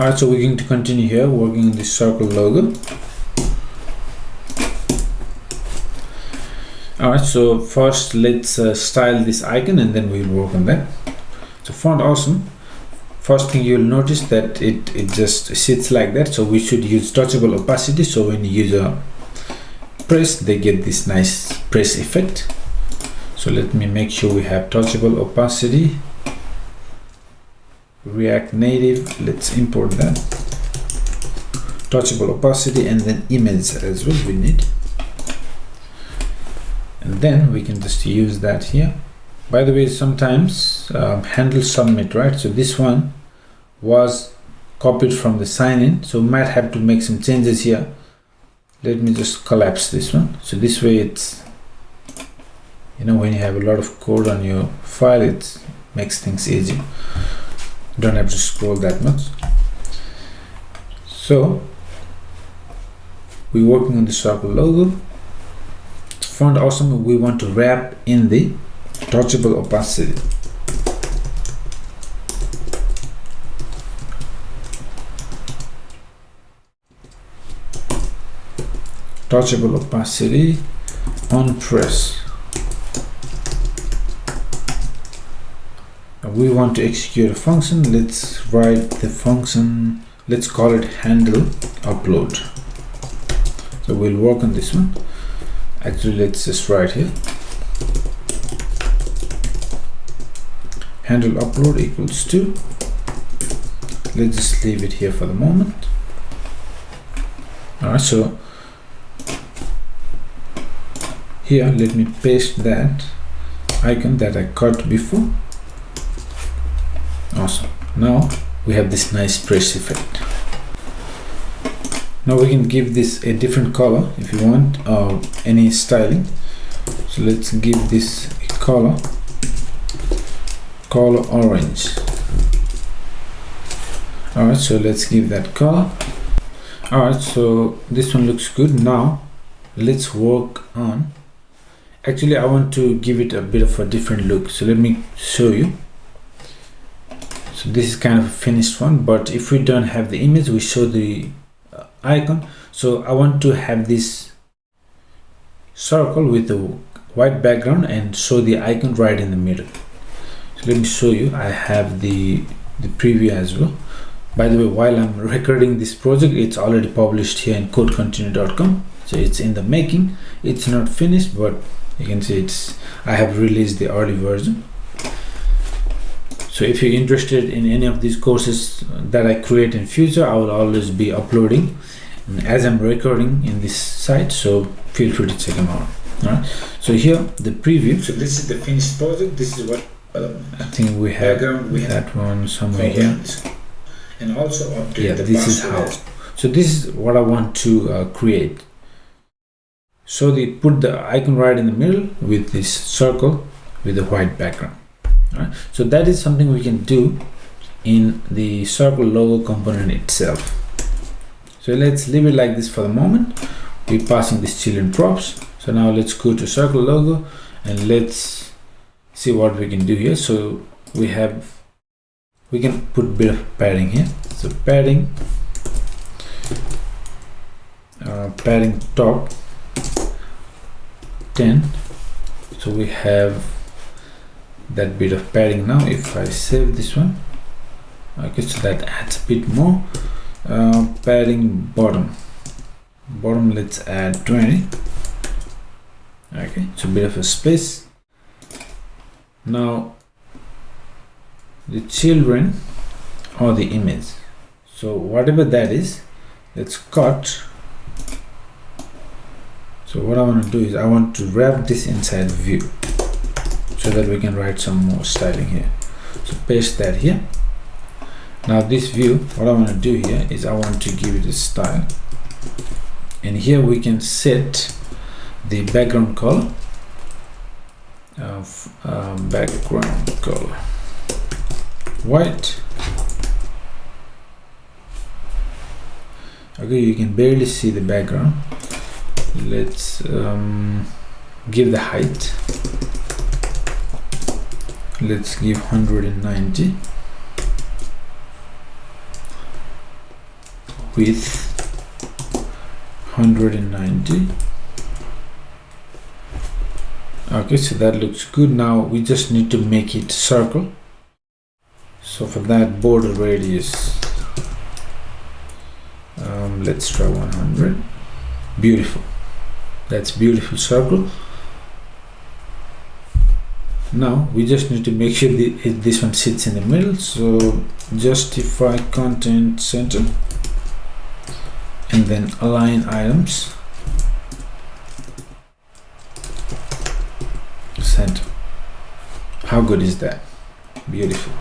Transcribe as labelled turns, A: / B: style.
A: Alright, so we're going to continue here working on this circle logo. Alright, so first let's style this icon and then we'll work on that. So font awesome. First thing you'll notice that it just sits like that, so we should use touchable opacity, so when you use a press they get this nice press effect. So let me make sure we have touchable opacity, React Native, let's import that, touchable opacity, and then image as well we need, and then we can just use that here. By the way, sometimes handle submit, right? So this one was copied from the sign in, so we might have to make some changes here. Let me just collapse this one, so this way it's, you know, when you have a lot of code on your file, it makes things easy. Don't have to scroll that much. So we're working on the circle logo. Font awesome, we want to wrap in the touchable opacity. Touchable opacity on press. We want to execute a function. Let's write the function, let's call it handle upload. So we'll work on this one. Actually, let's just write here handle upload equals to, let's just leave it here for the moment. Alright, so here let me paste that icon that I cut before. Awesome, now we have this nice press effect. Now we can give this a different color if you want, or any styling. So let's give this a color orange. Alright, so let's give that color. Alright, so this one looks good. Now let's work on, actually I want to give it a bit of a different look, so let me show you. So this is kind of a finished one, but if we don't have the image, we show the icon. So I want to have this circle with the white background and show the icon right in the middle. So let me show you. I have the preview as well. By the way, while I'm recording this project, it's already published here in codecontinue.com. So it's in the making. It's not finished, but you can see I have released the early version. So if you're interested in any of these courses that I create in future, I will always be uploading as I'm recording in this site, so feel free to check them out. Alright, so here the preview. So this is the finished project. This is what I think we have that one somewhere here, and also update the this is how. So this is what I want to create. So they put the icon right in the middle with this circle with the white background. Alright, so that is something we can do in the circle logo component itself. So let's leave it like this for the moment. We're passing these children props. So now let's go to circle logo and let's see what we can do here. So we can put a bit of padding here. So padding top 10. So we have that bit of padding. Now if I save this one, okay, so that adds a bit more. Padding bottom, let's add 20. Okay, so a bit of a space. Now the children or the image, so whatever that is, let's cut. So what I want to do is I want to wrap this inside view so that we can write some more styling here. So paste that here. Now this view, what I want to do here is I want to give it a style, and here we can set the background color of background color white. Okay, you can barely see the background. Let's give the height, let's give 190. width 190. Okay, so that looks good. Now we just need to make it circle. So for that, border radius, let's try 100. Beautiful. That's beautiful circle. Now we just need to make sure this one sits in the middle. So justify content center and then align items center. How good is that? Beautiful.